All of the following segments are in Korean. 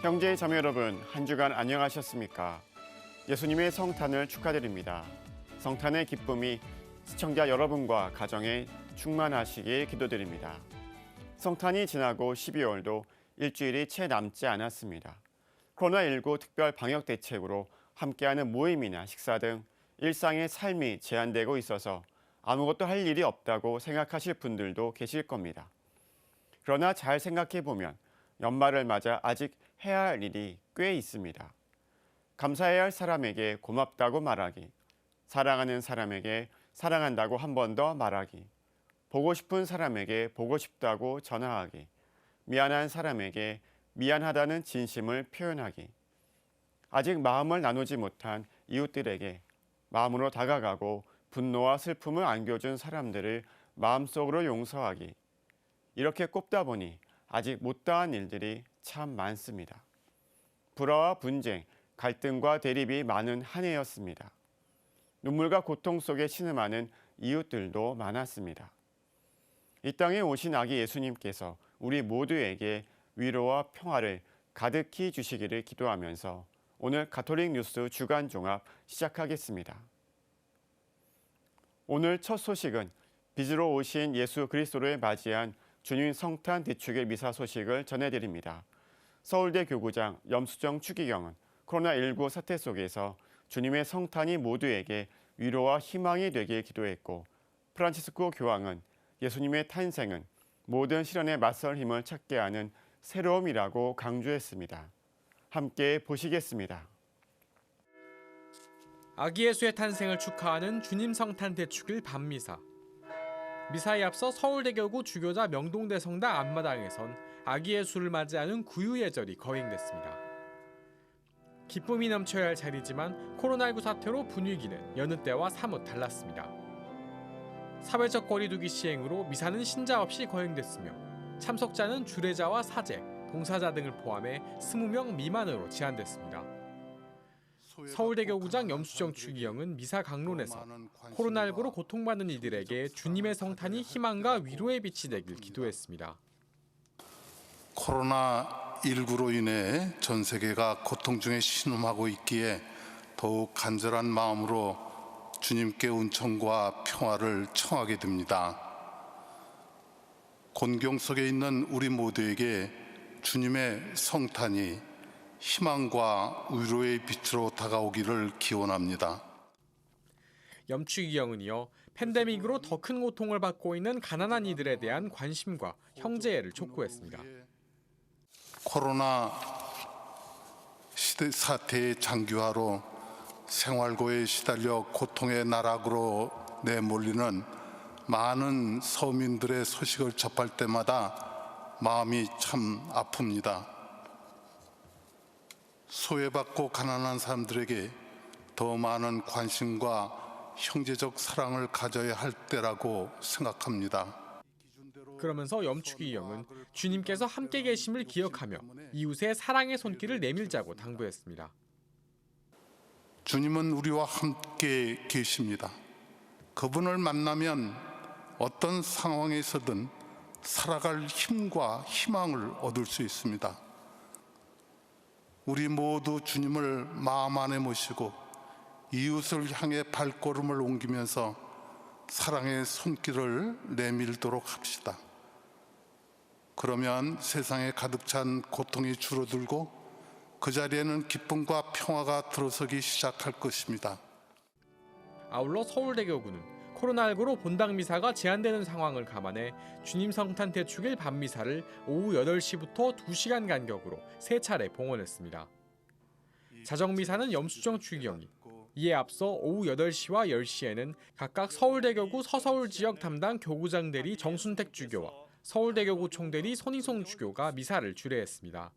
형제 자매 여러분, 한 주간 안녕하셨습니까? 예수님의 성탄을 축하드립니다. 성탄의 기쁨이 시청자 여러분과 가정에 충만하시길 기도드립니다. 성탄이 지나고 12월도 일주일이 채 남지 않았습니다. 코로나19 특별 방역 대책으로 함께하는 모임이나 식사 등 일상의 삶이 제한되고 있어서 아무것도 할 일이 없다고 생각하실 분들도 계실 겁니다. 그러나 잘 생각해 보면 연말을 맞아 아직 해야 할 일이 꽤 있습니다. 감사해야 할 사람에게 고맙다고 말하기, 사랑하는 사람에게 사랑한다고 한 번 더 말하기, 보고 싶은 사람에게 보고 싶다고 전화하기, 미안한 사람에게 미안하다는 진심을 표현하기, 아직 마음을 나누지 못한 이웃들에게 마음으로 다가가고 분노와 슬픔을 안겨준 사람들을 마음속으로 용서하기, 이렇게 꼽다 보니 아직 못다한 일들이 참 많습니다. 불화와 분쟁, 갈등과 대립이 많은 한 해였습니다. 눈물과 고통 속에 신음하는 이웃들도 많았습니다. 이 땅에 오신 아기 예수님께서 우리 모두에게 위로와 평화를 가득히 주시기를 기도하면서 오늘 가톨릭 뉴스 주간 종합 시작하겠습니다. 오늘 첫 소식은 빚으로 오신 예수 그리스도를 맞이한 주님 성탄 대축일 미사 소식을 전해드립니다. 서울대 교구장 염수정 추기경은 코로나19 사태 속에서 주님의 성탄이 모두에게 위로와 희망이 되길 기도했고, 프란치스코 교황은 예수님의 탄생은 모든 시련에 맞설 힘을 찾게 하는 새로움이라고 강조했습니다. 함께 보시겠습니다. 아기 예수의 탄생을 축하하는 주님 성탄 대축일 밤미사. 미사에 앞서 서울대교구 주교자 명동대 성당 앞마당에선 아기 예수를 맞이하는 구유 예절이 거행됐습니다. 기쁨이 넘쳐야 할 자리지만 코로나19 사태로 분위기는 여느 때와 사뭇 달랐습니다. 사회적 거리두기 시행으로 미사는 신자 없이 거행됐으며 참석자는 주례자와 사제, 봉사자 등을 포함해 20명 미만으로 제한됐습니다. 서울대교구장 염수정 추기경은 미사 강론에서 코로나19로 고통받는 이들에게 주님의 성탄이 희망과 위로의 빛이 되길 기도했습니다. 코로나19로 인해 전 세계가 고통 중에 신음하고 있기에 더욱 간절한 마음으로 주님께 은총과 평화를 청하게 됩니다. 곤경 속에 있는 우리 모두에게 주님의 성탄이 희망과 위로의 빛으로 다가오기를 기원합니다. 염추기경은 이어 팬데믹으로 더 큰 고통을 받고 있는 가난한 이들에 대한 관심과 형제애를 촉구했습니다. 코로나 시대 사태의 장기화로 생활고에 시달려 고통의 나락으로 내몰리는 많은 서민들의 소식을 접할 때마다 마음이 참 아픕니다. 소외받고 가난한 사람들에게 더 많은 관심과 형제적 사랑을 가져야 할 때라고 생각합니다. 그러면서 염추기경은 주님께서 함께 계심을 기억하며 이웃의 사랑의 손길을 내밀자고 당부했습니다. 주님은 우리와 함께 계십니다. 그분을 만나면 어떤 상황에서든 살아갈 힘과 희망을 얻을 수 있습니다. 우리 모두 주님을 마음 안에 모시고 이웃을 향해 발걸음을 옮기면서 사랑의 손길을 내밀도록 합시다. 그러면 세상에 가득 찬 고통이 줄어들고 그 자리에는 기쁨과 평화가 들어서기 시작할 것입니다. 아울러 서울대교구는 코로나19로 본당 미사가 제한되는 상황을 감안해 주님 성탄 대축일 밤미사를 오후 8시부터 2시간 간격으로 3차례 봉헌했습니다. 자정미사는 염수정 추기경이, 이에 앞서 오후 8시와 10시에는 각각 서울대교구 서서울 지역 담당 교구장대리 정순택 주교와 서울대교구 총대리 손희송 주교가 미사를 주례했습니다.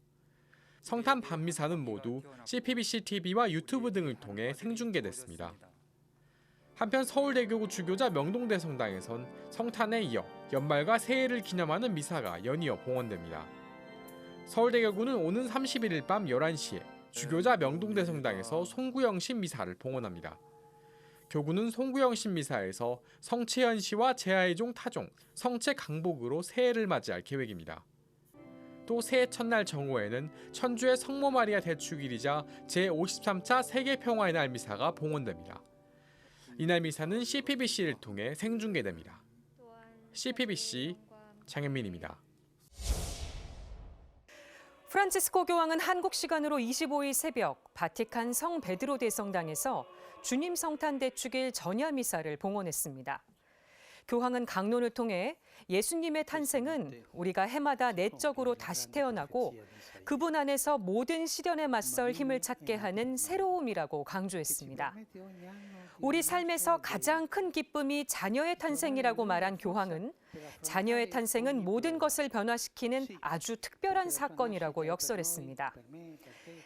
성탄 밤미사는 모두 CPBC TV와 유튜브 등을 통해 생중계됐습니다. 한편 서울대교구 주교자 명동대 성당에선 성탄에 이어 연말과 새해를 기념하는 미사가 연이어 봉헌됩니다. 서울대교구는 오는 31일 밤 11시에 주교자 명동대 성당에서 송구영신 미사를 봉헌합니다. 교구는 송구영신 미사에서 성채연 씨와 제아의종 타종, 성채 강복으로 새해를 맞이할 계획입니다. 또 새해 첫날 정오에는 천주의 성모 마리아 대축일이자 제53차 세계평화의 날 미사가 봉헌됩니다. 이날 미사는 CPBC를 통해 생중계됩니다. CPBC 장현민입니다. 프란치스코 교황은 한국 시간으로 25일 새벽 바티칸 성 베드로 대성당에서 주님 성탄 대축일 전야 미사를 봉헌했습니다. 교황은 강론을 통해 예수님의 탄생은 우리가 해마다 내적으로 다시 태어나고 그분 안에서 모든 시련에 맞설 힘을 찾게 하는 새로움이라고 강조했습니다. 우리 삶에서 가장 큰 기쁨이 자녀의 탄생이라고 말한 교황은 자녀의 탄생은 모든 것을 변화시키는 아주 특별한 사건이라고 역설했습니다.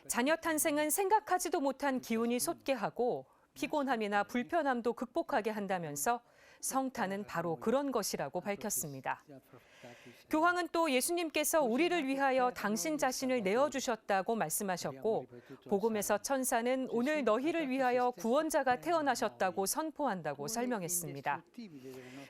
자녀 탄생은 생각하지도 못한 기운이 솟게 하고 피곤함이나 불편함도 극복하게 한다면서 성탄은 바로 그런 것이라고 밝혔습니다. 교황은 또 예수님께서 우리를 위하여 당신 자신을 내어주셨다고 말씀하셨고 복음에서 천사는 오늘 너희를 위하여 구원자가 태어나셨다고 선포한다고 설명했습니다.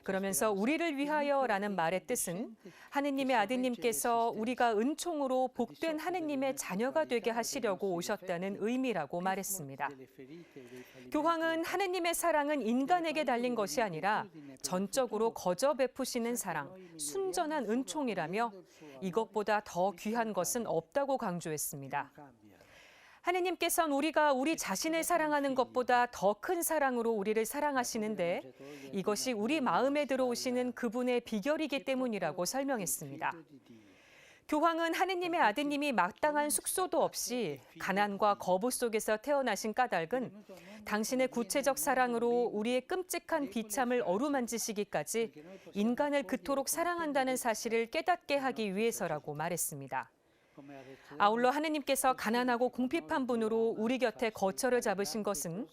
그러면서 우리를 위하여라는 말의 뜻은 하느님의 아드님께서 우리가 은총으로 복된 하느님의 자녀가 되게 하시려고 오셨다는 의미라고 말했습니다. 교황은 하느님의 사랑은 인간에게 달린 것이 아니라 전적으로 거저 베푸시는 사랑, 순전한 은총이라며 이것보다 더 귀한 것은 없다고 강조했습니다. 하느님께서는 우리가 우리 자신을 사랑하는 것보다 더 큰 사랑으로 우리를 사랑하시는데 이것이 우리 마음에 들어오시는 그분의 비결이기 때문이라고 설명했습니다. 교황은 하느님의 아드님이 마땅한 숙소도 없이 가난과 거부 속에서 태어나신 까닭은 당신의 구체적 사랑으로 우리의 끔찍한 비참을 어루만지시기까지 인간을 그토록 사랑한다는 사실을 깨닫게 하기 위해서라고 말했습니다. 아울러 하느님께서 가난하고 궁핍한 분으로 우리 곁에 거처를 잡으신 것은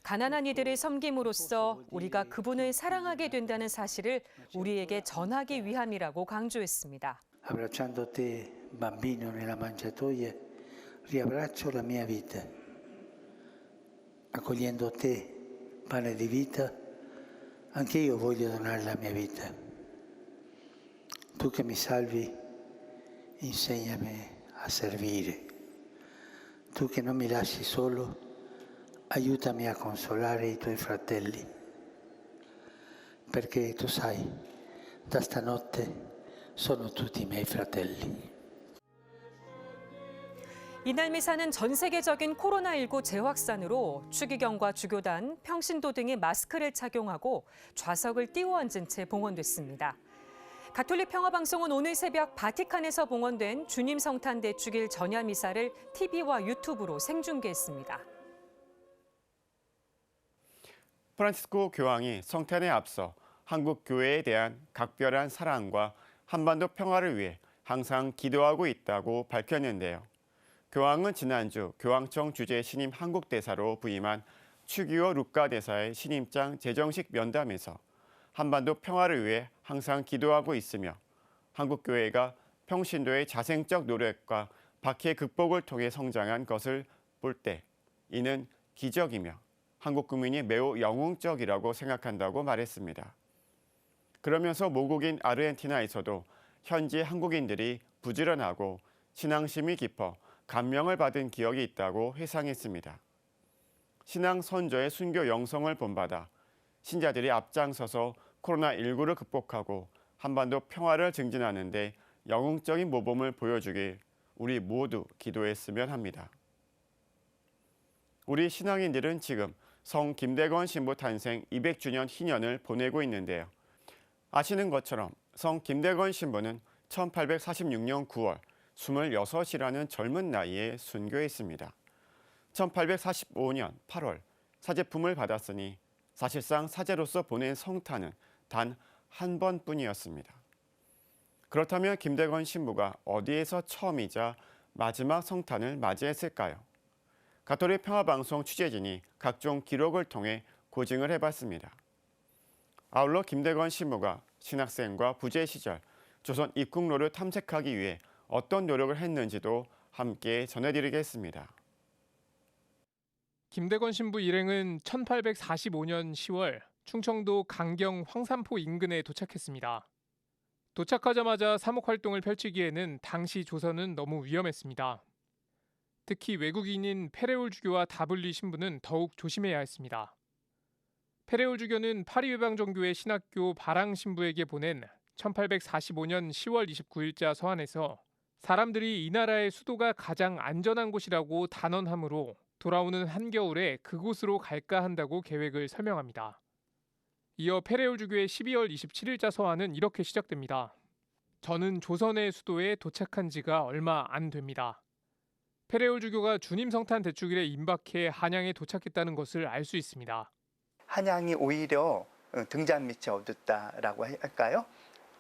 가난한 이들을 섬김으로써 우리가 그분을 사랑하게 된다는 사실을 우리에게 전하기 위함이라고 강조했습니다. Abbracciando te, bambino nella mangiatoia, riabbraccio la mia vita. Accogliendo te, pane di vita, anche io voglio donare la mia vita. Tu che mi salvi, insegnami a servire. Tu che non mi lasci solo, aiutami a consolare i tuoi fratelli. Perché tu sai, da stanotte sono tutti i miei fratelli. 이날 미사는 전 세계적인 코로나19 재확산으로 추기경과 주교단, 평신도 등이 마스크를 착용하고 좌석을 띄워 앉은 채 봉헌됐습니다. 가톨릭 평화방송은 오늘 새벽 바티칸에서 봉헌된 주님 성탄 대축일 전야 미사를 TV와 유튜브로 생중계했습니다. 프란치스코 교황이 성탄에 앞서 한국 교회에 대한 각별한 사랑과 한반도 평화를 위해 항상 기도하고 있다고 밝혔는데요. 교황은 지난주 교황청 주재 신임 한국대사로 부임한 추기호 루카 대사의 신임장 제정식 면담에서 한반도 평화를 위해 항상 기도하고 있으며 한국교회가 평신도의 자생적 노력과 박해 극복을 통해 성장한 것을 볼 때 이는 기적이며 한국 국민이 매우 영웅적이라고 생각한다고 말했습니다. 그러면서 모국인 아르헨티나에서도 현지 한국인들이 부지런하고 신앙심이 깊어 감명을 받은 기억이 있다고 회상했습니다. 신앙 선조의 순교 영성을 본받아 신자들이 앞장서서 코로나19를 극복하고 한반도 평화를 증진하는 데 영웅적인 모범을 보여주길 우리 모두 기도했으면 합니다. 우리 신앙인들은 지금 성 김대건 신부 탄생 200주년 희년을 보내고 있는데요. 아시는 것처럼 성 김대건 신부는 1846년 9월 26이라는 젊은 나이에 순교했습니다. 1845년 8월 사제품을 받았으니 사실상 사제로서 보낸 성탄은 단 한 번뿐이었습니다. 그렇다면 김대건 신부가 어디에서 처음이자 마지막 성탄을 맞이했을까요? 가톨릭 평화방송 취재진이 각종 기록을 통해 고증을 해봤습니다. 아울러 김대건 신부가 신학생과 부재 시절 조선 입국로를 탐색하기 위해 어떤 노력을 했는지도 함께 전해드리겠습니다. 김대건 신부 일행은 1845년 10월 충청도 강경 황산포 인근에 도착했습니다. 도착하자마자 사목 활동을 펼치기에는 당시 조선은 너무 위험했습니다. 특히 외국인인 페레올 주교와 다블리 신부는 더욱 조심해야 했습니다. 페레올 주교는 파리외방정교회 신학교 바랑 신부에게 보낸 1845년 10월 29일자 서한에서 사람들이 이 나라의 수도가 가장 안전한 곳이라고 단언하므로 돌아오는 한겨울에 그곳으로 갈까 한다고 계획을 설명합니다. 이어 페레올 주교의 12월 27일자 서한은 이렇게 시작됩니다. 저는 조선의 수도에 도착한 지가 얼마 안 됩니다. 페레올 주교가 주님 성탄 대축일에 임박해 한양에 도착했다는 것을 알 수 있습니다. 한양이 오히려 등잔 밑이 어둡다라고 할까요?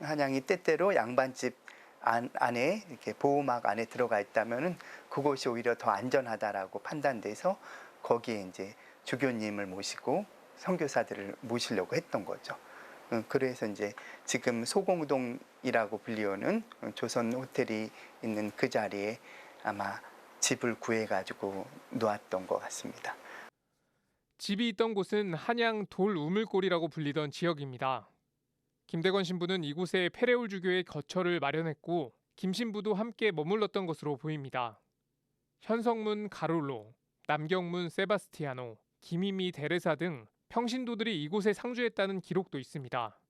한양이 때때로 양반집 안에 이렇게 보호막 안에 들어가 있다면은 그곳이 오히려 더 안전하다라고 판단돼서 거기에 이제 주교님을 모시고 선교사들을 모시려고 했던 거죠. 그래서 이제 지금 소공동이라고 불리우는 조선 호텔이 있는 그 자리에 아마 집을 구해가지고 놓았던 것 같습니다. 집이 있던 곳은 한양 돌 우물골이라고 불리던 지역입니다. 김대건 신부는 이곳에 페레올 주교의 거처를 마련했고 김 신부도 함께 머물렀던 것으로 보입니다. 현성문 가롤로, 남경문 세바스티아노, 김희미 데레사 등 평신도들이 이곳에 상주했다는 기록도 있습니다.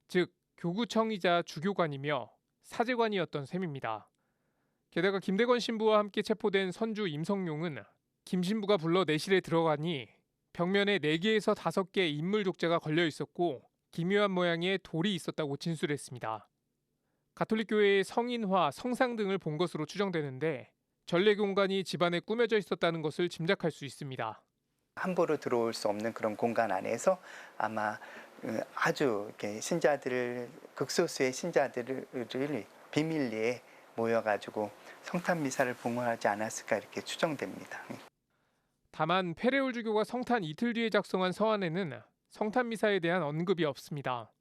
즉 교구청이자 주교관이며 사제관이었던 셈입니다. 게다가 김대건 신부와 함께 체포된 선주 임성용은 김 신부가 불러 내실에 들어가니 벽면에 4개에서 5개의 인물 족자가 걸려 있었고 기묘한 모양의 돌이 있었다고 진술했습니다. 가톨릭교회의 성인화, 성상 등을 본 것으로 추정되는데 전례 공간이 집안에 꾸며져 있었다는 것을 짐작할 수 있습니다. 함부로 들어올 수 없는 그런 공간 안에서 아마 아주 이렇게 신자들을 극소수의 신자들을 비밀리에 모여가지고 성탄 미사를 봉헌하지 않았을까 이렇게 추정됩니다. 다만 페레올 주교가 성탄 이틀 뒤에 작성한 서한에는 성탄 미사에 대한 언급이 없습니다.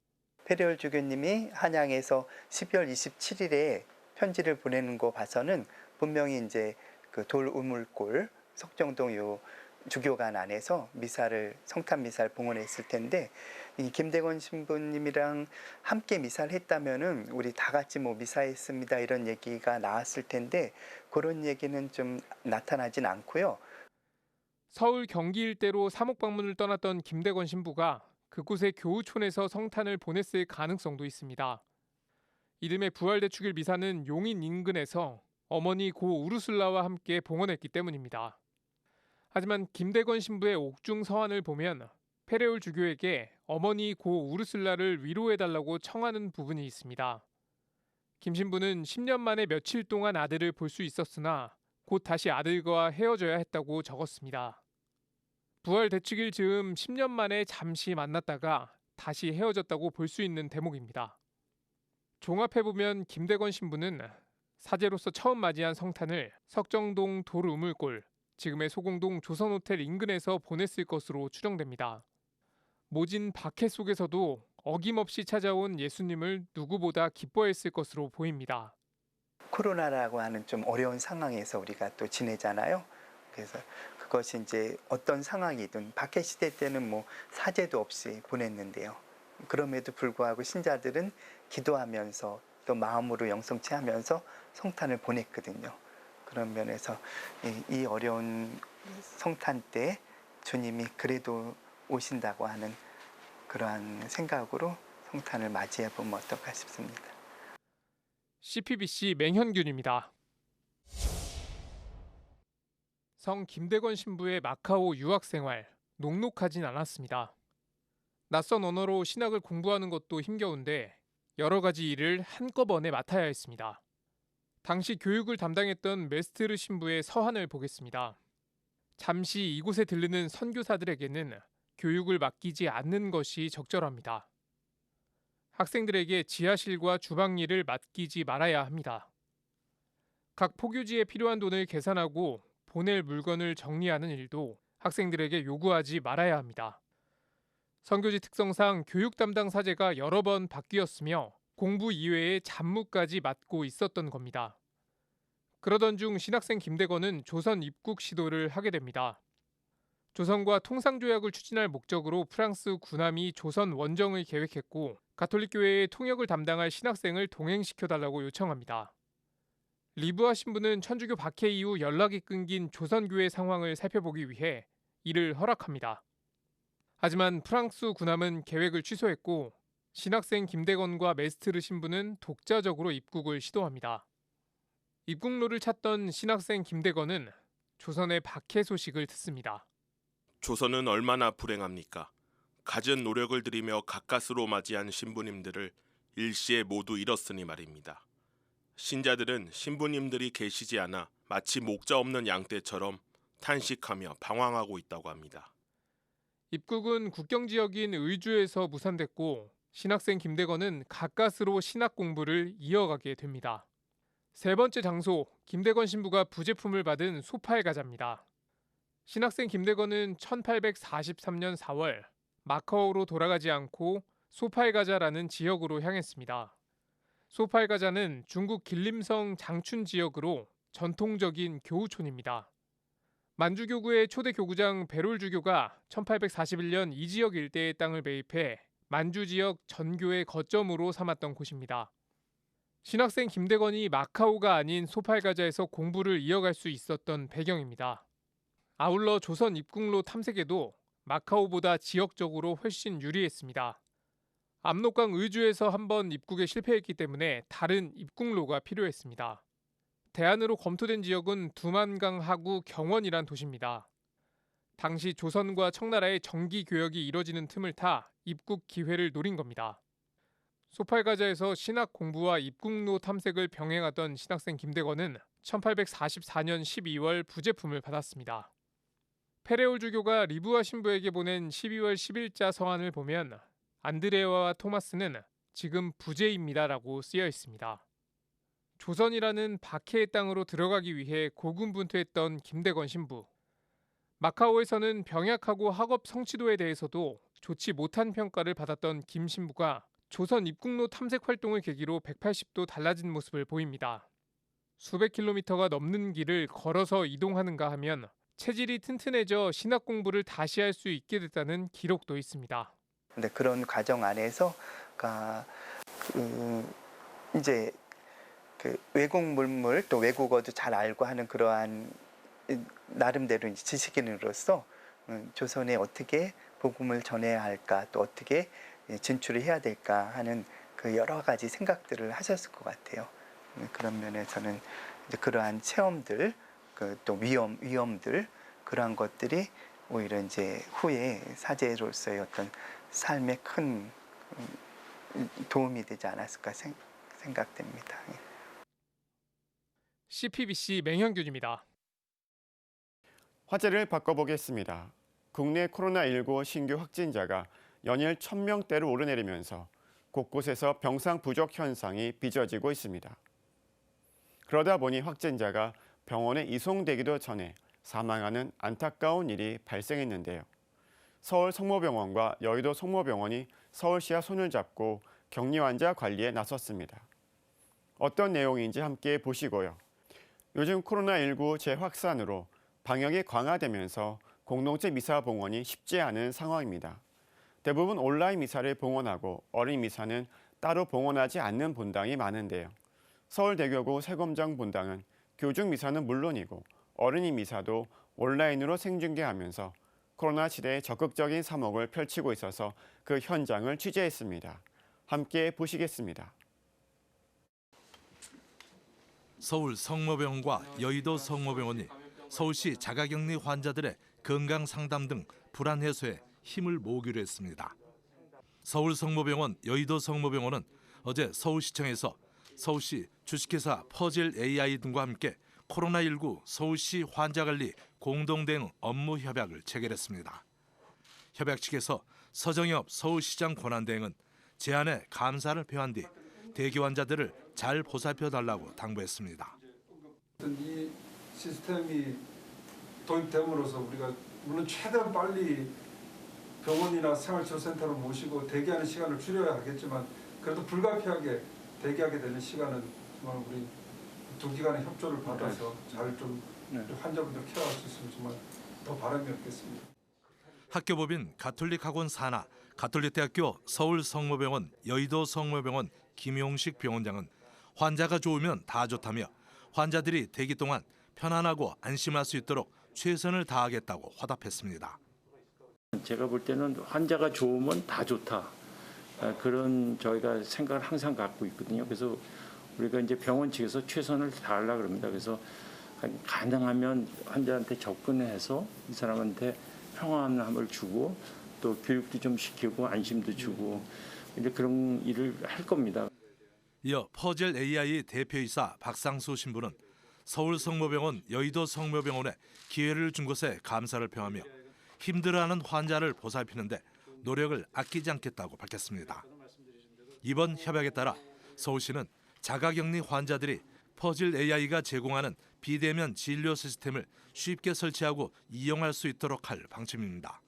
페레올 주교님이 한양에서 12월 27일에 편지를 보내는 거 봐서는 분명히 이제 그 돌 우물골 석정동 요 주교관 안에서 성탄 미사를 봉헌했을 텐데 이 김대건 신부님이랑 함께 미사를 했다면은 우리 다 같이 뭐 미사했습니다 이런 얘기가 나왔을 텐데 그런 얘기는 좀 나타나진 않고요. 서울 경기 일대로 사목 방문을 떠났던 김대건 신부가 그곳의 교우촌에서 성탄을 보냈을 가능성도 있습니다. 이듬해 부활대축일 미사는 용인 인근에서 어머니 고 우르슬라와 함께 봉헌했기 때문입니다. 하지만 김대건 신부의 옥중 서한을 보면 페레올 주교에게 어머니 고 우르슬라를 위로해달라고 청하는 부분이 있습니다. 김 신부는 10년 만에 며칠 동안 아들을 볼 수 있었으나 곧 다시 아들과 헤어져야 했다고 적었습니다. 부활 대축일 즈음 10년 만에 잠시 만났다가 다시 헤어졌다고 볼 수 있는 대목입니다. 종합해보면 김대건 신부는 사제로서 처음 맞이한 성탄을 석정동 돌우물골, 지금의 소공동 조선호텔 인근에서 보냈을 것으로 추정됩니다. 모진 박해 속에서도 어김없이 찾아온 예수님을 누구보다 기뻐했을 것으로 보입니다. 코로나라고 하는 좀 어려운 상황에서 우리가 또 지내잖아요. 그래서 그것이 이제 어떤 상황이든 박해 시대 때는 뭐 사제도 없이 보냈는데요. 그럼에도 불구하고 신자들은 기도하면서 또 마음으로 영성체하면서 성탄을 보냈거든요. 그런 면에서 이 어려운 성탄 때 주님이 그래도 오신다고 하는 그러한 생각으로 성탄을 맞이해 보면 어떨까 싶습니다. CPBC 맹현균입니다. 성 김대건 신부의 마카오 유학 생활 녹록하진 않았습니다. 낯선 언어로 신학을 공부하는 것도 힘겨운데 여러 가지 일을 한꺼번에 맡아야 했습니다. 당시 교육을 담당했던 메스트르 신부의 서한을 보겠습니다. 잠시 이곳에 들르는 선교사들에게는 교육을 맡기지 않는 것이 적절합니다. 학생들에게 지하실과 주방 일을 맡기지 말아야 합니다. 각 포교지에 필요한 돈을 계산하고 보낼 물건을 정리하는 일도 학생들에게 요구하지 말아야 합니다. 선교지 특성상 교육 담당 사제가 여러 번 바뀌었으며 공부 이외에 잡무까지 맡고 있었던 겁니다. 그러던 중 신학생 김대건은 조선 입국 시도를 하게 됩니다. 조선과 통상조약을 추진할 목적으로 프랑스 군함이 조선 원정을 계획했고 가톨릭교회의 통역을 담당할 신학생을 동행시켜달라고 요청합니다. 리브아 신부는 천주교 박해 이후 연락이 끊긴 조선교회 상황을 살펴보기 위해 이를 허락합니다. 하지만 프랑스 군함은 계획을 취소했고 신학생 김대건과 메스트르 신부는 독자적으로 입국을 시도합니다. 입국로를 찾던 신학생 김대건은 조선의 박해 소식을 듣습니다. 조선은 얼마나 불행합니까? 갖은 노력을 들이며 가까스로 맞이한 신부님들을 일시에 모두 잃었으니 말입니다. 신자들은 신부님들이 계시지 않아 마치 목자 없는 양떼처럼 탄식하며 방황하고 있다고 합니다. 입국은 국경 지역인 의주에서 무산됐고 신학생 김대건은 가까스로 신학 공부를 이어가게 됩니다. 세 번째 장소, 김대건 신부가 부제품을 받은 소팔가자입니다. 신학생 김대건은 1843년 4월 마카오로 돌아가지 않고 소팔가자라는 지역으로 향했습니다. 소팔가자는 중국 길림성 장춘 지역으로 전통적인 교우촌입니다. 만주교구의 초대 교구장 베롤주교가 1841년 이 지역 일대의 땅을 매입해 만주 지역 전교의 거점으로 삼았던 곳입니다. 신학생 김대건이 마카오가 아닌 소팔가자에서 공부를 이어갈 수 있었던 배경입니다. 아울러 조선 입국로 탐색에도 마카오보다 지역적으로 훨씬 유리했습니다. 압록강 의주에서 한번 입국에 실패했기 때문에 다른 입국로가 필요했습니다. 대안으로 검토된 지역은 두만강 하구 경원이란 도시입니다. 당시 조선과 청나라의 정기 교역이 이뤄지는 틈을 타 입국 기회를 노린 겁니다. 소팔가자에서 신학 공부와 입국로 탐색을 병행하던 신학생 김대건은 1844년 12월 부제품을 받았습니다. 페레올 주교가 리브아 신부에게 보낸 12월 10일자 서한을 보면 안드레아와 토마스는 지금 부제입니다라고 쓰여 있습니다. 조선이라는 박해의 땅으로 들어가기 위해 고군분투했던 김대건 신부. 마카오에서는 병약하고 학업 성취도에 대해서도 좋지 못한 평가를 받았던 김 신부가 조선 입국로 탐색 활동을 계기로 180도 달라진 모습을 보입니다. 수백 킬로미터가 넘는 길을 걸어서 이동하는가 하면 체질이 튼튼해져 신학 공부를 다시 할 수 있게 됐다는 기록도 있습니다. 근데 그런 과정 안에서 이제 외국 물물 또 외국어도 잘 알고 하는 그러한 나름대로 이제 지식인으로서 조선에 어떻게 복음을 전해야 할까 또 어떻게 진출을 해야 될까 하는 그 여러 가지 생각들을 하셨을 것 같아요. 그런 면에서는 이제 그러한 체험들 또 위험들 그러한 것들이 오히려 이제 후에 사제로서의 어떤 삶에 큰 도움이 되지 않았을까 생각됩니다. CPBC 맹현균입니다. 화제를 바꿔보겠습니다. 국내 코로나19 신규 확진자가 연일 1,000명대로 오르내리면서 곳곳에서 병상 부족 현상이 빚어지고 있습니다. 그러다 보니 확진자가 병원에 이송되기도 전에 사망하는 안타까운 일이 발생했는데요. 서울 성모병원과 여의도 성모병원이 서울시와 손을 잡고 격리 환자 관리에 나섰습니다. 어떤 내용인지 함께 보시고요. 요즘 코로나19 재확산으로 방역이 강화되면서 공동체 미사 봉헌이 쉽지 않은 상황입니다. 대부분 온라인 미사를 봉헌하고 어린 미사는 따로 봉헌하지 않는 본당이 많은데요. 서울대교구 세검정 본당은 교중 미사는 물론이고 어린이 미사도 온라인으로 생중계하면서 코로나 시대에 적극적인 사목을 펼치고 있어서 그 현장을 취재했습니다. 함께 보시겠습니다. 서울 성모병원과 여의도 성모병원이 서울시 자가격리 환자들의 건강 상담 등 불안 해소에 힘을 모으기로 했습니다. 서울 성모병원, 여의도 성모병원은 어제 서울시청에서 서울시 주식회사 퍼즐 AI 등과 함께 코로나19 서울시 환자관리 공동대응 업무 협약을 체결했습니다. 협약 측에서 서정엽 서울시장 권한대행은 제안에 감사를 표한 뒤 대기 환자들을 잘 보살펴달라고 당부했습니다. 이 시스템이 도입됨으로써 우리가 물론 최대한 빨리 병원이나 생활치료센터로 모시고 대기하는 시간을 줄여야 하겠지만 그래도 불가피하게 대기하게 되는 시간은 정말 우리 두 기관의 협조를 받아서 잘 좀 환자분들 케어할 수 있으면 정말 더 바람이 없겠습니다. 학교법인 가톨릭 학원 산하, 가톨릭대학교 서울성모병원, 여의도 성모병원 김용식 병원장은 환자가 좋으면 다 좋다며 환자들이 대기 동안 편안하고 안심할 수 있도록 최선을 다하겠다고 화답했습니다. 제가 볼 때는 환자가 좋으면 다 좋다. 그런 저희가 생각을 항상 갖고 있거든요. 그래서 우리가 이제 병원 측에서 최선을 다하려고 합니다. 그래서 가능하면 환자한테 접근해서 이 사람한테 평안함을 주고 또 교육도 좀 시키고 안심도 주고 이제 그런 일을 할 겁니다. 이어 퍼즐 AI 대표이사 박상수 신부는 서울성모병원, 여의도 성모병원에 기회를 준 것에 감사를 표하며 힘들어하는 환자를 보살피는데 노력을 아끼지 않겠다고 밝혔습니다. 이번 협약에 따라 서울시는 자가격리 환자들이 퍼즐 AI가 제공하는 비대면 진료 시스템을 쉽게 설치하고 이용할 수 있도록 할 방침입니다.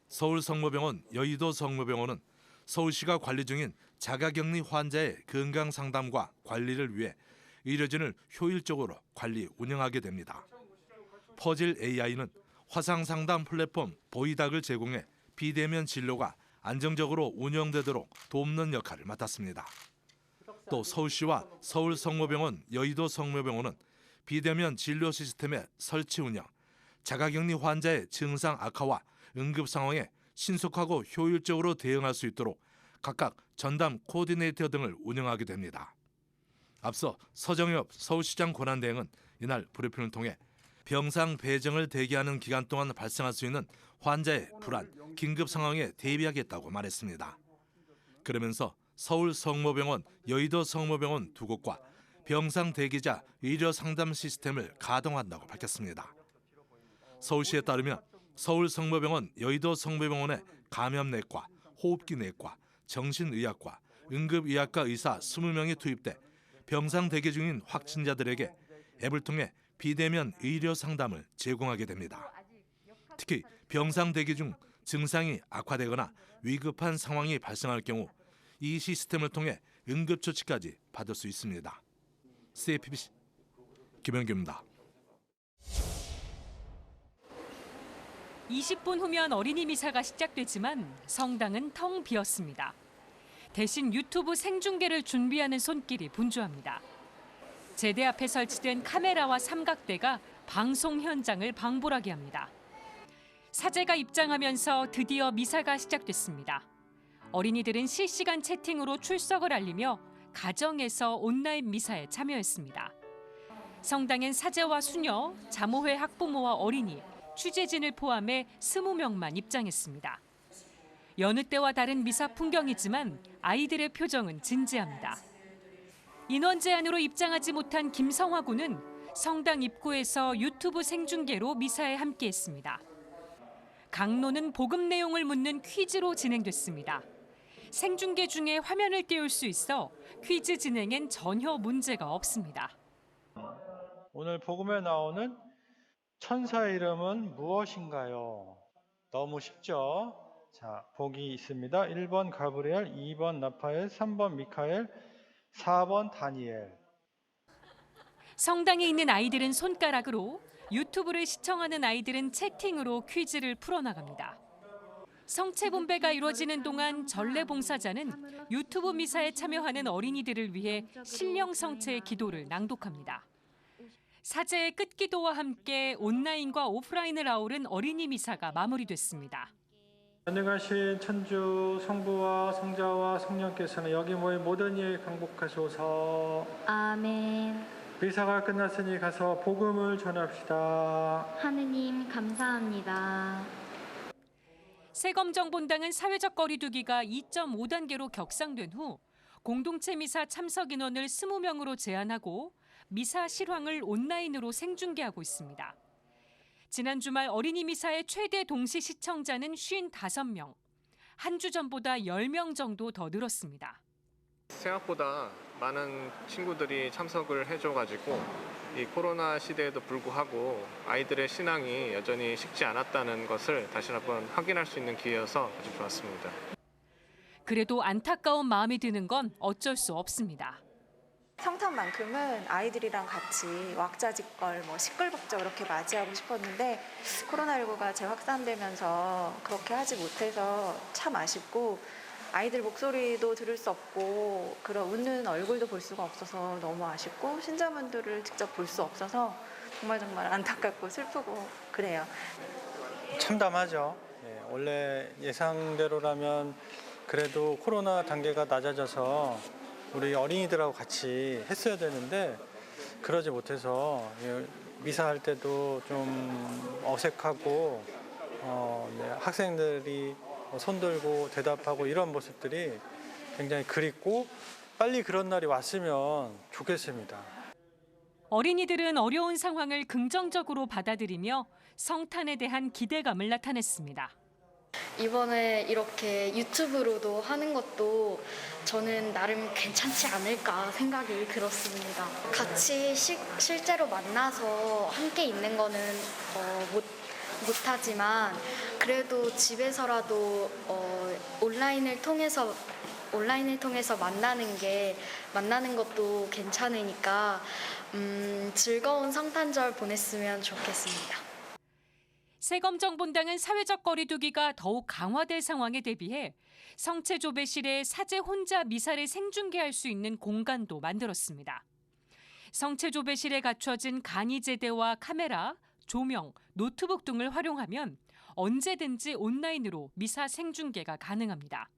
서울성모병원, 여의도 성모병원은 서울시가 관리 중인 자가격리 환자의 건강 상담과 관리를 위해 의료진을 효율적으로 관리 운영하게 됩니다. 퍼즐 AI는 화상 상담 플랫폼 보이닥을 제공해 비대면 진료가 안정적으로 운영되도록 돕는 역할을 맡았습니다. 또 서울시와 서울성모병원, 여의도 성모병원은 비대면 진료 시스템의 설치 운영, 자가격리 환자의 증상 악화와 응급 상황에 신속하고 효율적으로 대응할 수 있도록 각각 전담 코디네이터 등을 운영하게 됩니다. 앞서 서정엽 서울시장 권한대행은 이날 브리핑을 통해 병상 배정을 대기하는 기간 동안 발생할 수 있는 환자의 불안, 긴급 상황에 대비하겠다고 말했습니다. 그러면서 서울 성모병원, 여의도 성모병원 두 곳과 병상 대기자 의료 상담 시스템을 가동한다고 밝혔습니다. 서울시에 따르면 서울 성모병원, 여의도 성모병원에 감염내과, 호흡기내과, 정신의학과, 응급의학과 의사 20명이 투입돼 병상 대기 중인 확진자들에게 앱을 통해 비대면 의료 상담을 제공하게 됩니다. 특히 병상 대기 중 증상이 악화되거나 위급한 상황이 발생할 경우 이 시스템을 통해 응급조치까지 받을 수 있습니다. CFBC 김현규입니다. 20분 후면 어린이 미사가 시작되지만 성당은 텅 비었습니다. 대신 유튜브 생중계를 준비하는 손길이 분주합니다. 제대 앞에 설치된 카메라와 삼각대가 방송 현장을 방불하게 합니다. 사제가 입장하면서 드디어 미사가 시작됐습니다. 어린이들은 실시간 채팅으로 출석을 알리며 가정에서 온라인 미사에 참여했습니다. 성당엔 사제와 수녀, 자모회 학부모와 어린이, 취재진을 포함해 20명만 입장했습니다. 여느 때와 다른 미사 풍경이지만 아이들의 표정은 진지합니다. 인원 제한으로 입장하지 못한 김성화 군은 성당 입구에서 유튜브 생중계로 미사에 함께했습니다. 강론은 복음 내용을 묻는 퀴즈로 진행됐습니다. 생중계 중에 화면을 띄울 수 있어 퀴즈 진행엔 전혀 문제가 없습니다. 오늘 복음에 나오는 천사의 이름은 무엇인가요? 너무 쉽죠? 자, 보기 있습니다. 1번 가브리엘, 2번 나파엘, 3번 미카엘, 4번 다니엘. 성당에 있는 아이들은 손가락으로, 유튜브를 시청하는 아이들은 채팅으로 퀴즈를 풀어나갑니다. 성체 분배가 이루어지는 동안 전례 봉사자는 유튜브 미사에 참여하는 어린이들을 위해 신령 성체의 기도를 낭독합니다. 사제의 끝기도와 함께 온라인과 오프라인을 아우른 어린이 미사가 마무리됐습니다. 안녕하신 천주 성부와 성자와 성령께서는 여기 모인 모든 일 강복하소서. 아멘. 미사가 끝났으니 가서 복음을 전합시다. 하느님 감사합니다. 세검정본당은 사회적 거리두기가 2.5단계로 격상된 후 공동체 미사 참석 인원을 20명으로 제한하고 미사 실황을 온라인으로 생중계하고 있습니다. 지난 주말 어린이 미사의 최대 동시 시청자는 55명. 한 주 전보다 10명 정도 더 늘었습니다. 생각보다 많은 친구들이 참석을 해줘가지고 이 코로나 시대에도 불구하고 아이들의 신앙이 여전히 식지 않았다는 것을 다시 한번 확인할 수 있는 기회여서 아주 좋았습니다. 그래도 안타까운 마음이 드는 건 어쩔 수 없습니다. 성탄만큼은 아이들이랑 같이 왁자지껄, 시끌벅적 이렇게 맞이하고 싶었는데 코로나19가 재확산되면서 그렇게 하지 못해서 참 아쉽고 아이들 목소리도 들을 수 없고 그런 웃는 얼굴도 볼 수가 없어서 너무 아쉽고 신자분들을 직접 볼 수 없어서 정말 안타깝고 슬프고 그래요. 참담하죠. 원래 예상대로라면 그래도 코로나 단계가 낮아져서 우리 어린이들하고 같이 했어야 되는데 그러지 못해서 미사할 때도 좀 어색하고 학생들이 손들고 대답하고 이런 모습들이 굉장히 그립고 빨리 그런 날이 왔으면 좋겠습니다. 어린이들은 어려운 상황을 긍정적으로 받아들이며 성탄에 대한 기대감을 나타냈습니다. 이번에 이렇게 유튜브로도 하는 것도 저는 나름 괜찮지 않을까 생각이 들었습니다. 같이 실제로 만나서 함께 있는 거는 못하지만 그래도 집에서라도 온라인을 통해서 만나는 것도 괜찮으니까 즐거운 성탄절 보냈으면 좋겠습니다. 세검정본당은 사회적 거리두기가 더욱 강화될 상황에 대비해 성체조배실에 사제 혼자 미사를 생중계할 수 있는 공간도 만들었습니다. 성체조배실에 갖춰진 간이제대와 카메라, 조명, 노트북 등을 활용하면 언제든지 온라인으로 미사 생중계가 가능합니다.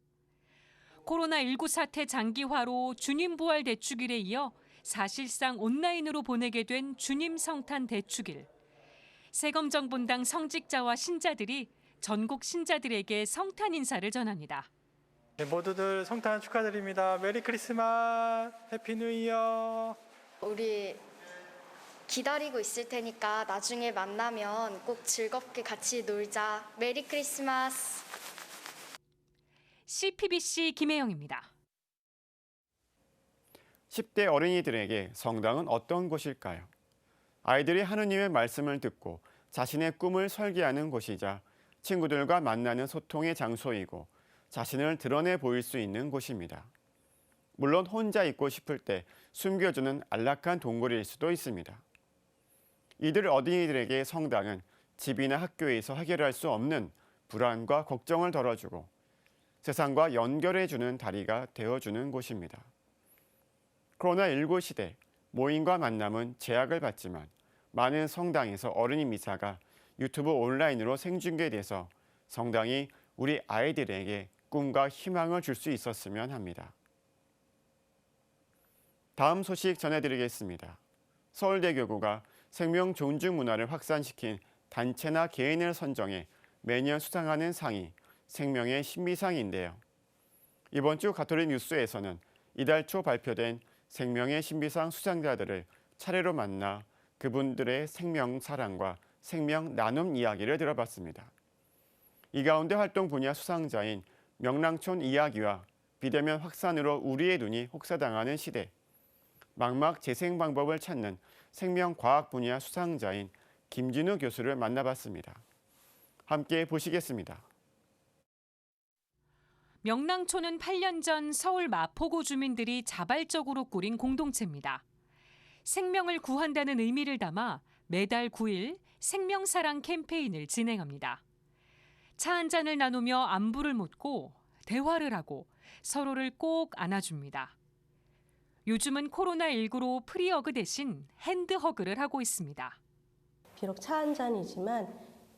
코로나19 사태 장기화로 주님 부활 대축일에 이어 사실상 온라인으로 보내게 된 주님 성탄 대축일. 세검정본당 성직자와 신자들이 전국 신자들에게 성탄 인사를 전합니다. 모두들 성탄 축하드립니다. 메리 크리스마스, 해피 뉴 이어. 우리 기다리고 있을 테니까 나중에 만나면 꼭 즐겁게 같이 놀자. 메리 크리스마스. CPBC 김혜영입니다. 10대 어린이들에게 성당은 어떤 곳일까요? 아이들이 하느님의 말씀을 듣고 자신의 꿈을 설계하는 곳이자 친구들과 만나는 소통의 장소이고 자신을 드러내 보일 수 있는 곳입니다. 물론 혼자 있고 싶을 때 숨겨주는 안락한 동굴일 수도 있습니다. 이들 어린이들에게 성당은 집이나 학교에서 해결할 수 없는 불안과 걱정을 덜어주고 세상과 연결해주는 다리가 되어주는 곳입니다. 코로나19 시대 모임과 만남은 제약을 받지만 많은 성당에서 어린이 미사가 유튜브 온라인으로 생중계돼서 성당이 우리 아이들에게 꿈과 희망을 줄 수 있었으면 합니다. 다음 소식 전해드리겠습니다. 서울대교구가 생명 존중 문화를 확산시킨 단체나 개인을 선정해 매년 수상하는 상이 생명의 신비상인데요. 이번 주 가톨릭 뉴스에서는 이달 초 발표된 생명의 신비상 수상자들을 차례로 만나 그분들의 생명 사랑과 생명 나눔 이야기를 들어봤습니다. 이 가운데 활동 분야 수상자인 명랑촌 이야기와 비대면 확산으로 우리의 눈이 혹사당하는 시대, 망막 재생 방법을 찾는 생명과학 분야 수상자인 김진우 교수를 만나봤습니다. 함께 보시겠습니다. 명랑촌은 8년 전 서울 마포구 주민들이 자발적으로 꾸린 공동체입니다. 생명을 구한다는 의미를 담아 매달 9일 생명사랑 캠페인을 진행합니다. 차 한 잔을 나누며 안부를 묻고 대화를 하고 서로를 꼭 안아줍니다. 요즘은 코로나19로 프리허그 대신 핸드허그를 하고 있습니다. 비록 차 한 잔이지만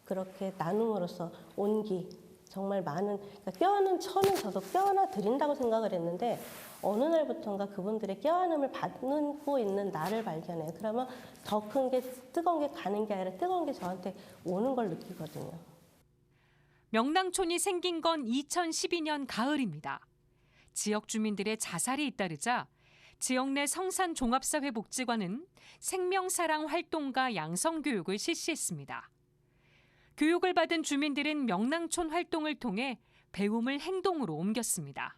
그렇게 나눔으로써 온기, 정말 많은, 그러니까 껴안음 처음엔 저도 껴안아 드린다고 생각을 했는데 어느 날부터인가 그분들의 껴안음을 받고 있는 나를 발견해요. 그러면 더 큰 게 뜨거운 게 가는 게 아니라 뜨거운 게 저한테 오는 걸 느끼거든요. 명랑촌이 생긴 건 2012년 가을입니다. 지역 주민들의 자살이 잇따르자 지역 내 성산종합사회복지관은 생명사랑 활동가 양성교육을 실시했습니다. 교육을 받은 주민들은 명랑촌 활동을 통해 배움을 행동으로 옮겼습니다.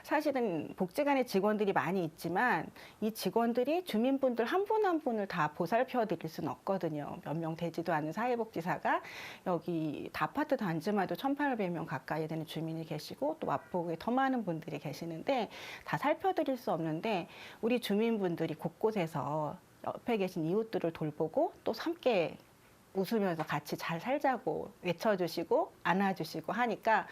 사실은 복지관에 직원들이 많이 있지만 이 직원들이 주민분들 한 분 한 분을 다 보살펴 드릴 수는 없거든요. 몇 명 되지도 않은 사회복지사가 여기 아파트 단지마도 1,800명 가까이 되는 주민이 계시고 또 마포구에 더 많은 분들이 계시는데 다 살펴드릴 수 없는데 우리 주민분들이 곳곳에서 옆에 계신 이웃들을 돌보고 또 함께 웃으면서 같이 잘 살자고 외쳐주시고 안아주시고 하니까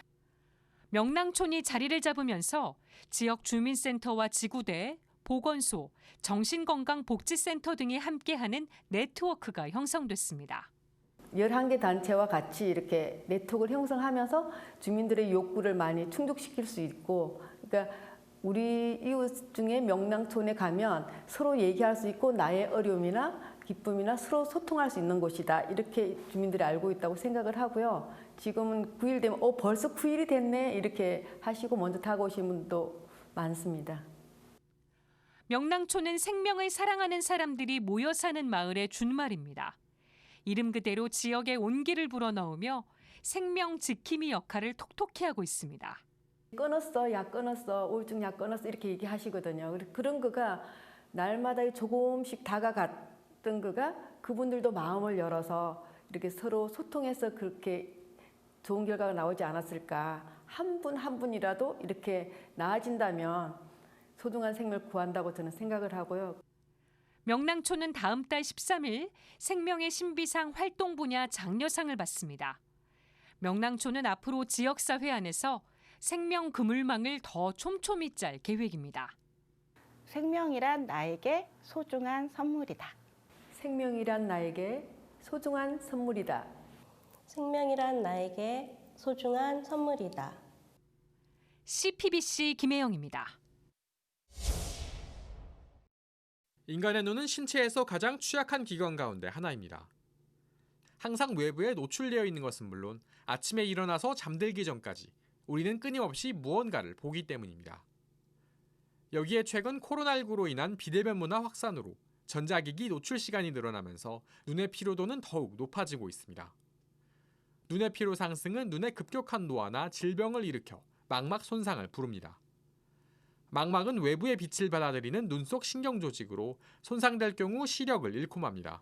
명랑촌이 자리를 잡으면서 지역 주민센터와 지구대, 보건소, 정신건강복지센터 등이 함께하는 네트워크가 형성됐습니다. 11개 단체와 같이 이렇게 네트워크를 형성하면서 주민들의 욕구를 많이 충족시킬 수 있고, 그러니까 우리 이웃 중에 명랑촌에 가면 서로 얘기할 수 있고 나의 어려움이나 기쁨이나 서로 소통할 수 있는 곳이다. 이렇게 주민들이 알고 있다고 생각을 하고요. 지금은 9일 되면 벌써 9일이 됐네 이렇게 하시고 먼저 다가오신 분도 많습니다. 명랑촌은 생명을 사랑하는 사람들이 모여 사는 마을의 준말입니다. 이름 그대로 지역의 온기를 불어넣으며 생명 지킴이 역할을 톡톡히 하고 있습니다. 끊었어, 약 끊었어, 우울증 약 끊었어 이렇게 얘기하시거든요. 그런 거가 날마다 조금씩 다가갔던 거가 그분들도 마음을 열어서 이렇게 서로 소통해서 그렇게 좋은 결과가 나오지 않았을까. 한 분 한 분이라도 이렇게 나아진다면 소중한 생명을 구한다고 저는 생각을 하고요. 명랑촌은 다음 달 13일 생명의 신비상 활동 분야 장려상을 받습니다. 명랑촌은 앞으로 지역사회 안에서 생명 그물망을 더 촘촘히 짤 계획입니다. 생명이란 나에게 소중한 선물이다. 생명이란 나에게 소중한 선물이다. 생명이란 나에게 소중한 선물이다. CPBC 김혜영입니다. 인간의 눈은 신체에서 가장 취약한 기관 가운데 하나입니다. 항상 외부에 노출되어 있는 것은 물론 아침에 일어나서 잠들기 전까지 우리는 끊임없이 무언가를 보기 때문입니다. 여기에 최근 코로나19로 인한 비대면 문화 확산으로 전자기기 노출 시간이 늘어나면서 눈의 피로도는 더욱 높아지고 있습니다. 눈의 피로 상승은 눈의 급격한 노화나 질병을 일으켜 망막 손상을 부릅니다. 망막은 외부의 빛을 받아들이는 눈 속 신경 조직으로 손상될 경우 시력을 잃고 맙니다.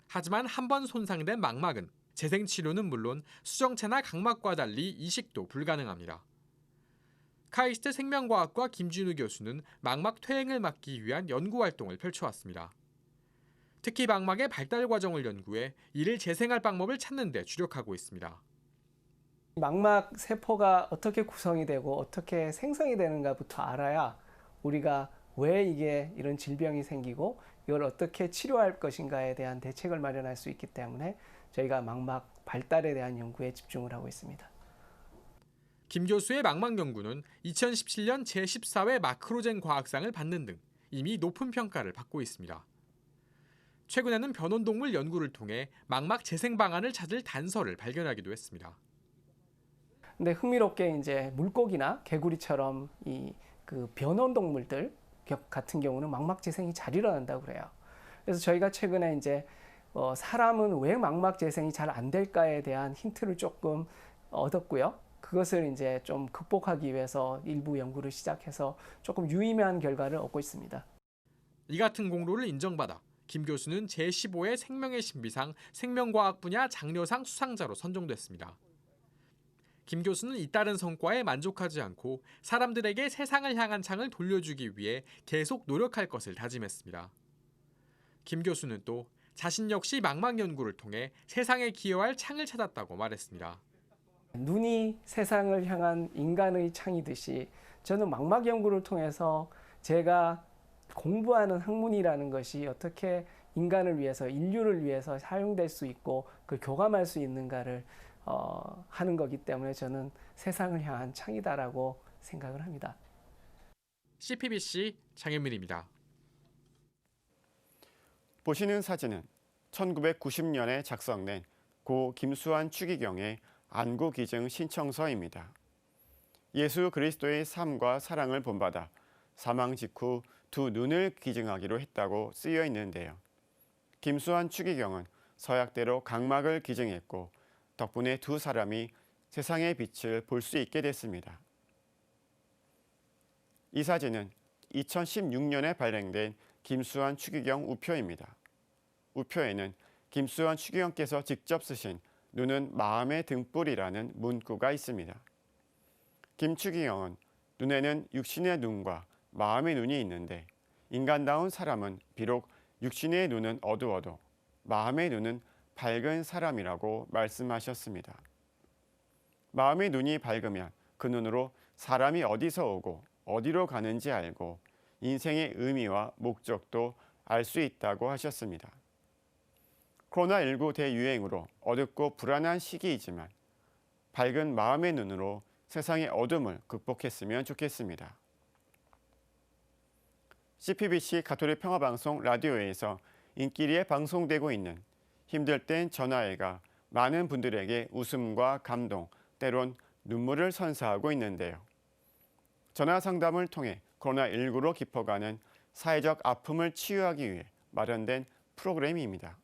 하지만 한번 손상된 망막은 재생 치료는 물론 수정체나 각막과 달리 이식도 불가능합니다. 카이스트 생명과학과 김진우 교수는 망막 퇴행을 막기 위한 연구 활동을 펼쳐왔습니다. 특히 망막의 발달 과정을 연구해 이를 재생할 방법을 찾는 데 주력하고 있습니다. 망막 세포가 어떻게 구성이 되고 어떻게 생성이 되는가부터 알아야 우리가 왜 이게 이런 질병이 생기고 이걸 어떻게 치료할 것인가에 대한 대책을 마련할 수 있기 때문에 저희가 망막 발달에 대한 연구에 집중을 하고 있습니다. 김 교수의 망막 연구는 2017년 제14회 마크로젠 과학상을 받는 등 이미 높은 평가를 받고 있습니다. 최근에는 변온동물 연구를 통해 망막 재생 방안을 찾을 단서를 발견하기도 했습니다. 근데 흥미롭게 이제 물고기나 개구리처럼 그 변온동물들 같은 경우는 망막 재생이 잘 일어난다고 그래요. 그래서 저희가 최근에 이제 사람은 왜 망막 재생이 잘 안 될까에 대한 힌트를 조금 얻었고요. 그것을 이제 좀 극복하기 위해서 일부 연구를 시작해서 조금 유의미한 결과를 얻고 있습니다. 이 같은 공로를 인정받아 김 교수는 제15회 생명의 신비상 생명과학 분야 장려상 수상자로 선정됐습니다. 김 교수는 잇따른 성과에 만족하지 않고 사람들에게 세상을 향한 창을 돌려주기 위해 계속 노력할 것을 다짐했습니다. 김 교수는 또 자신 역시 망막 연구를 통해 세상에 기여할 창을 찾았다고 말했습니다. 눈이 세상을 향한 인간의 창이듯이 저는 망막 연구를 통해서 제가 공부하는 학문이라는 것이 어떻게 인간을 위해서, 인류를 위해서 사용될 수 있고 그걸 교감할 수 있는가를 하는 거기 때문에 저는 세상을 향한 창이다라고 생각을 합니다. CPBC 장현민입니다. 보시는 사진은 1990년에 작성된 고 김수환 추기경의 안구기증 신청서입니다. 예수 그리스도의 삶과 사랑을 본받아 사망 직후 두 눈을 기증하기로 했다고 쓰여 있는데요. 김수환 추기경은 서약대로 각막을 기증했고 덕분에 두 사람이 세상의 빛을 볼 수 있게 됐습니다. 이 사진은 2016년에 발행된 김수환 추기경 우표입니다. 우표에는 김수환 추기경께서 직접 쓰신 눈은 마음의 등불이라는 문구가 있습니다. 김 추기경은 눈에는 육신의 눈과 마음의 눈이 있는데 인간다운 사람은 비록 육신의 눈은 어두워도 마음의 눈은 밝은 사람이라고 말씀하셨습니다. 마음의 눈이 밝으면 그 눈으로 사람이 어디서 오고 어디로 가는지 알고 인생의 의미와 목적도 알 수 있다고 하셨습니다. 코로나19 대유행으로 어둡고 불안한 시기이지만 밝은 마음의 눈으로 세상의 어둠을 극복했으면 좋겠습니다. CPBC 가톨릭 평화방송 라디오에서 인기리에 방송되고 있는 힘들 땐 전화해가 많은 분들에게 웃음과 감동, 때론 눈물을 선사하고 있는데요. 전화 상담을 통해 코로나19로 깊어가는 사회적 아픔을 치유하기 위해 마련된 프로그램입니다.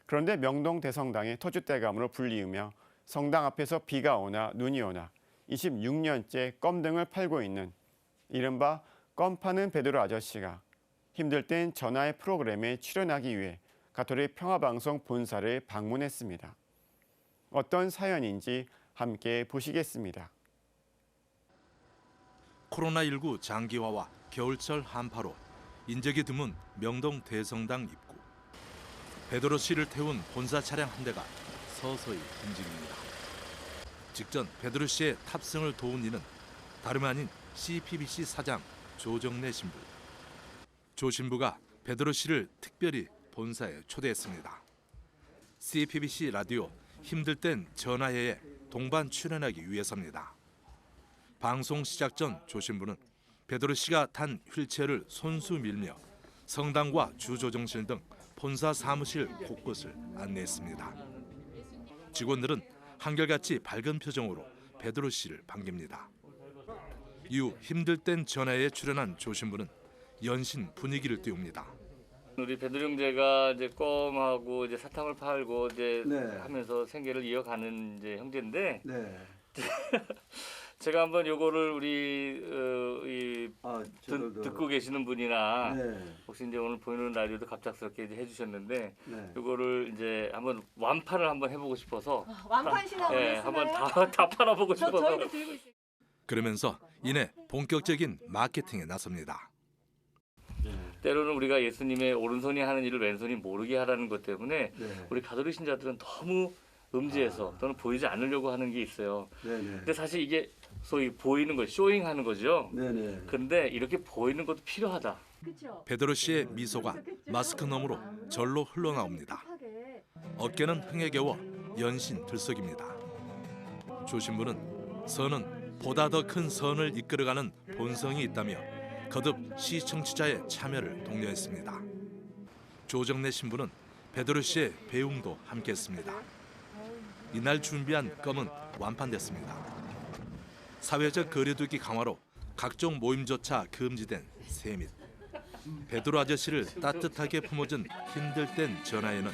그런데 명동 대성당의 터줏대감으로 불리우며 성당 앞에서 비가 오나 눈이 오나 26년째 껌 등을 팔고 있는 이른바 껌 파는 베드로 아저씨가 힘들 땐 전화의 프로그램에 출연하기 위해 가톨릭 평화방송 본사를 방문했습니다. 어떤 사연인지 함께 보시겠습니다. 코로나19 장기화와 겨울철 한파로 인적이 드문 명동 대성당 입구. 베드로 씨를 태운 본사 차량 한 대가 서서히 움직입니다. 직전 베드로 씨의 탑승을 도운 이는 다름 아닌 CPBC 사장 조정래 신부. 조 신부가 베드로 씨를 특별히 본사에 초대했습니다. CPBC 라디오 힘들 땐 전화해에 동반 출연하기 위해서입니다. 방송 시작 전 조 신부는 베드로 씨가 탄 휠체어를 손수 밀며 성당과 주조정실 등 본사 사무실 곳곳을 안내했습니다. 직원들은 한결같이 밝은 표정으로 베드로 씨를 반깁니다. 이후 힘들 땐 전화에 출연한 조 신부는 연신 분위기를 띄웁니다. 우리 베드로 형제가 이제 껌하고 이제 사탕을 팔고 이제 하면서 생계를 이어가는 이제 형제인데 제가 한번 요거를 우리 듣고 계시는 분이나 혹시 이제 오늘 보이는 라디오도 갑작스럽게 이제 해주셨는데 요거를 이제 한번 완판을 한번 해보고 싶어서 완판 신화를 했어요? 한번 다 팔아보고 싶어서 저희도 들고 있어요. 그러면서 이내 본격적인 마케팅에 나섭니다. 때로는 우리가 예수님의 오른손이 하는 일을 왼손이 모르게 하라는 것 때문에 우리 가톨릭 신자들은 너무 음지에서 또는 보이지 않으려고 하는 게 있어요. 근데 사실 이게 소위 보이는 거, 쇼잉하는 거죠. 근데 이렇게 보이는 것도 필요하다. 베드로 씨의 미소가 마스크 너머로 절로 흘러나옵니다. 어깨는 흥에 겨워 연신 들썩입니다. 조 신부는 선은 보다 더 큰 선을 이끌어가는 본성이 있다며 거듭 시청취자의 참여를 독려했습니다. 조정래 신부는 베드로 씨의 배웅도 함께했습니다. 이날 준비한 껌은 완판됐습니다. 사회적 거리두기 강화로 각종 모임조차 금지된 세밋. 베드로 아저씨를 따뜻하게 품어준 힘들 땐 전화에는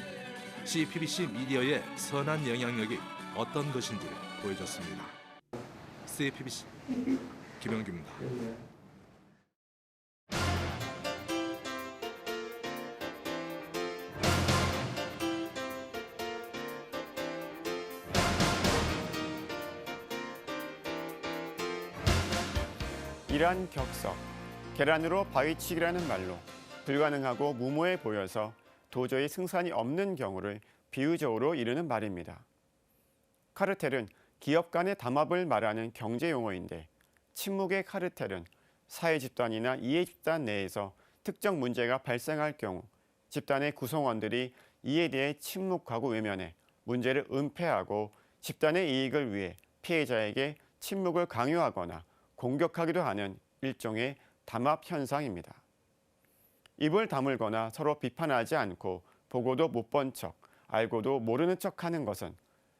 CPBC 미디어의 선한 영향력이 어떤 것인지를 보여줬습니다. CPBC 김영규입니다. 이란 격석, 계란으로 바위치기라는 말로 불가능하고 무모해 보여서 도저히 승산이 없는 경우를 비유적으로 이르는 말입니다. 카르텔은 기업 간의 담합을 말하는 경제 용어인데 침묵의 카르텔은 사회 집단이나 이해 집단 내에서 특정 문제가 발생할 경우 집단의 구성원들이 이에 대해 침묵하고 외면해 문제를 은폐하고 집단의 이익을 위해 피해자에게 침묵을 강요하거나 공격하기도 하는 일종의 담합 현상입니다. 입을 다물거나 서로 비판하지 않고 보고도 못 본 척, 알고도 모르는 척하는 것은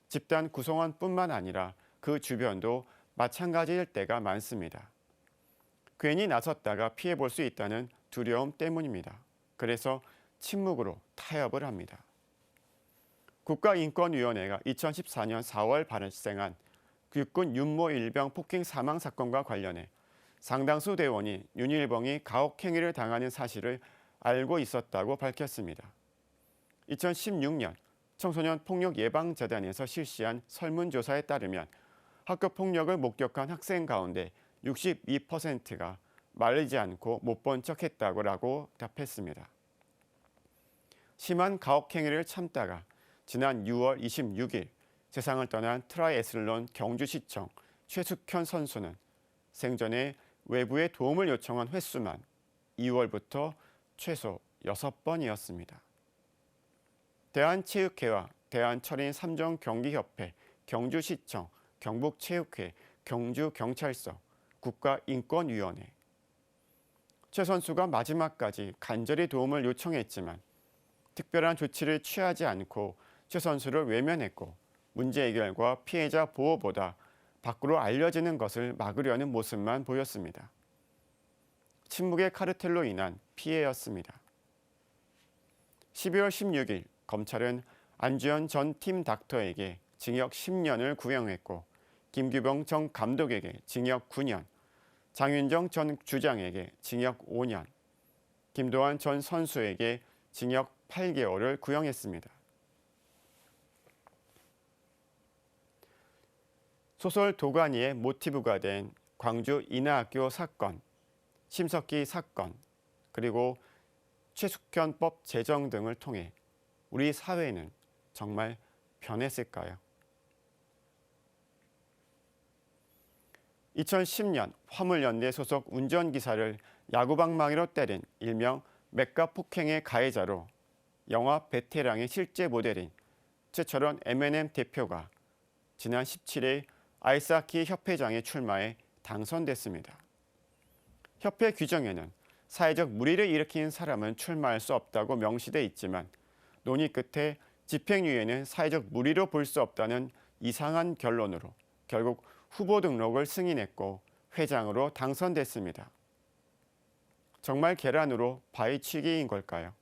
집단 구성원뿐만 아니라 그 주변도 마찬가지일 때가 많습니다. 괜히 나섰다가 피해볼 수 있다는 두려움 때문입니다. 그래서 침묵으로 타협을 합니다. 국가인권위원회가 2014년 4월 발생한 육군 윤모 일병 폭행 사망 사건과 관련해 상당수 대원이 윤일봉이 가혹행위를 당하는 사실을 알고 있었다고 밝혔습니다. 2016년 청소년 폭력 예방재단에서 실시한 설문조사에 따르면 학교 폭력을 목격한 학생 가운데 62%가 말리지 않고 못 본 척했다고 답했습니다. 심한 가혹행위를 참다가 지난 6월 26일 세상을 떠난 트라이애슬론 경주시청 최숙현 선수는 생전에 외부의 도움을 요청한 횟수만 2월부터 최소 6번이었습니다. 대한체육회와 대한철인 3종 경기협회, 경주시청, 경북체육회, 경주경찰서, 국가인권위원회. 최 선수가 마지막까지 간절히 도움을 요청했지만 특별한 조치를 취하지 않고 최 선수를 외면했고 문제 해결과 피해자 보호보다 밖으로 알려지는 것을 막으려는 모습만 보였습니다. 침묵의 카르텔로 인한 피해였습니다. 12월 16일 검찰은 안주현 전 팀 닥터에게 징역 10년을 구형했고 김규봉 전 감독에게 징역 9년, 장윤정 전 주장에게 징역 5년, 김도환 전 선수에게 징역 8개월을 구형했습니다. 소설 도가니의 모티브가 된 광주 인하학교 사건, 심석희 사건, 그리고 최숙현법 제정 등을 통해 우리 사회는 정말 변했을까요? 2010년 화물연대 소속 운전기사를 야구방망이로 때린 일명 맥가 폭행의 가해자로 영화 베테랑의 실제 모델인 최철원 M&M 대표가 지난 17일 아이스하키 협회장에 출마해 당선됐습니다. 협회 규정에는 사회적 물의를 일으킨 사람은 출마할 수 없다고 명시돼 있지만 논의 끝에 집행유예는 사회적 물의로 볼 수 없다는 이상한 결론으로 결국 후보 등록을 승인했고 회장으로 당선됐습니다. 정말 계란으로 바위치기인 걸까요?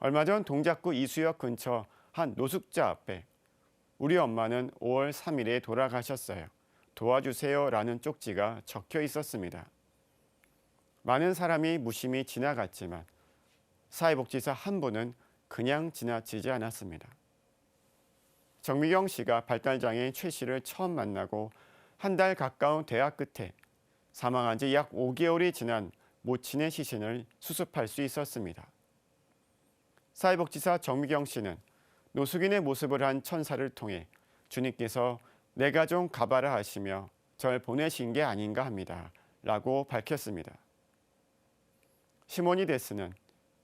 얼마 전 동작구 이수역 근처 한 노숙자 앞에 우리 엄마는 5월 3일에 돌아가셨어요. 도와주세요 라는 쪽지가 적혀 있었습니다. 많은 사람이 무심히 지나갔지만 사회복지사 한 분은 그냥 지나치지 않았습니다. 정미경 씨가 발달장애인 최 씨를 처음 만나고 한 달 가까운 대화 끝에 사망한 지 약 5개월이 지난 모친의 시신을 수습할 수 있었습니다. 사회복지사 정미경 씨는 노숙인의 모습을 한 천사를 통해 주님께서 내가 좀 가봐라 하시며 절 보내신 게 아닌가 합니다. 라고 밝혔습니다. 시모니데스는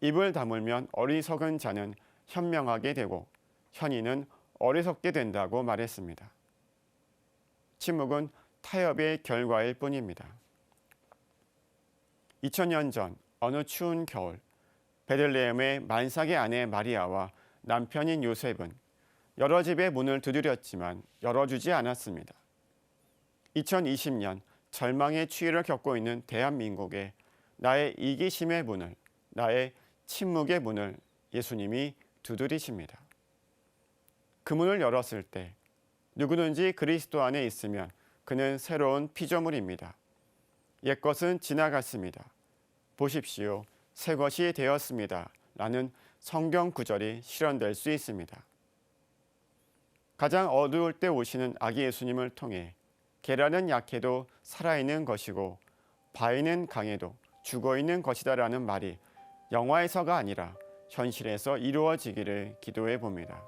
입을 다물면 어리석은 자는 현명하게 되고 현인은 어리석게 된다고 말했습니다. 침묵은 타협의 결과일 뿐입니다. 2000년 전 어느 추운 겨울 베들레헴의 만삭의 아내 마리아와 남편인 요셉은 여러 집의 문을 두드렸지만 열어주지 않았습니다. 2020년 절망의 추위를 겪고 있는 대한민국에 나의 이기심의 문을, 나의 침묵의 문을 예수님이 두드리십니다. 그 문을 열었을 때 누구든지 그리스도 안에 있으면 그는 새로운 피조물입니다. 옛것은 지나갔습니다. 보십시오. 새 것이 되었습니다. 라는 성경 구절이 실현될 수 있습니다. 가장 어두울 때 오시는 아기 예수님을 통해 계란은 약해도 살아있는 것이고 바위는 강해도 죽어있는 것이다라는 말이 영화에서가 아니라 현실에서 이루어지기를 기도해 봅니다.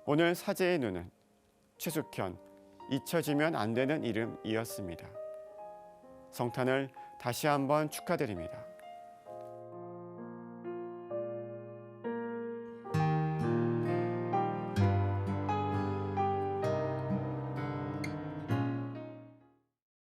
오늘 사제의 눈은 최숙현, 잊혀지면 안 되는 이름이었습니다. 성탄을 다시 한번 축하드립니다.